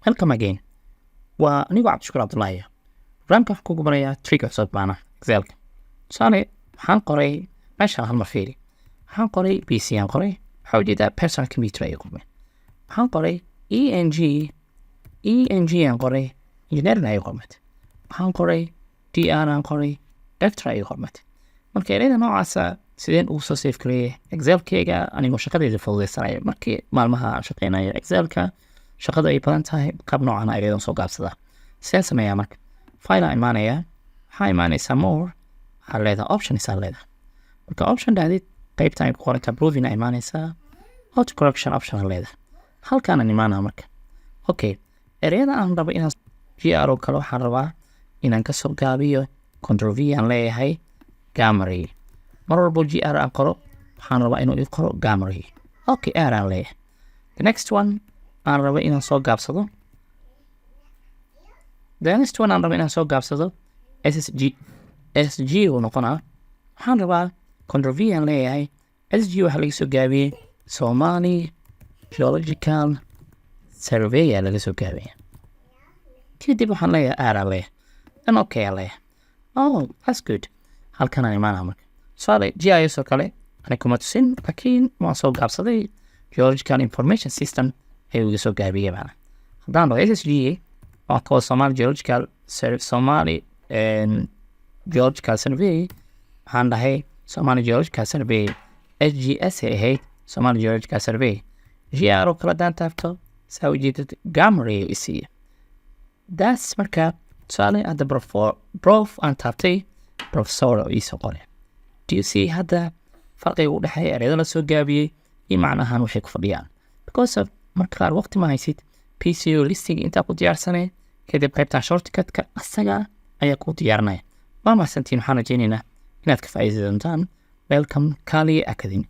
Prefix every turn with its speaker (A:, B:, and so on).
A: Welcome again. وأنيقو عبد الشكور عبد الله. برنامج حقوق بريا تريكر صوت معنا Excelka. صار حان قري ماشي هالمر فيري. حان قري PC حان قري حاول يدا personal computer أيقوم. حان قري ENG حان قري engineer أيقوم. حان قري DR حان قري lecturer أيقوم. marka ereyada noocaasa sideen uu soo save gareeyay Excelkayga anigoo shaqadeeda fududeysanayo markii maalmaha shaqeynayo Excelka shaqada ay badan tahay qaab noocan ereyada soo gaabsada sideen sameeyaa marka file imaanaya waxaa imaanaysa more waxaa leedahay options aa leedahay marka option daadid qaybtan ay ku qorantaa proving aa imaanaysa auto correction option aa leedahay halkaan imaanaa marka okay ereyada aan rabo inaan gr oo kale waxaan rabaa inaan ka soo gaabiyo control v aan leeyahay Gamma-ray. Marwalbo GR aan qoro waxaan rabaa inuu ii qoro Gamma-ray. Okay, R aan leeyahay. The next one aan rabaa inaan soo gaabsado. SG uu noqonaa. Waxaan rabaa Control V aan leeyahay. SG waxaa laga soo gaabiyey Somali Geological Survey aa laga soo gaabiyey. Kadib waxaan leeyahay R aan leeyahay. Then okay aan leeyahay. Oh, that's good. halkan aan imaanaa marka su'aale GIS oo kale ana kuma tusin laakiin waan soo gaabsaday Geological Information System ayuu iga soo gaabiyey bana haddaan dhaho SSG waa kuwa Somali Geological Survey waxaan dhahay Somali Geological Survey SGS ay ahayd Somali Geological Survey GR oo kale haddaan taabto saa ujeedad Gamma-ray u isiiya that's marka su'aale hadda prof aan taabtay professor oo iisoo qore do you see hadda farqiga u dhexeeya ereyada la soo gaabiyey iyo macnahan waxay ku fadhiyaan because of marka qaar waqti ma haysid PCO listing intaa ku diyaarsanay kadib qaybtan shortcutka asaga ayaa ku diyaarinaya waa mahadsantiin waxaan rajaynaynaa inaad ka faa'iidaysan doontaan welcome Kali Academy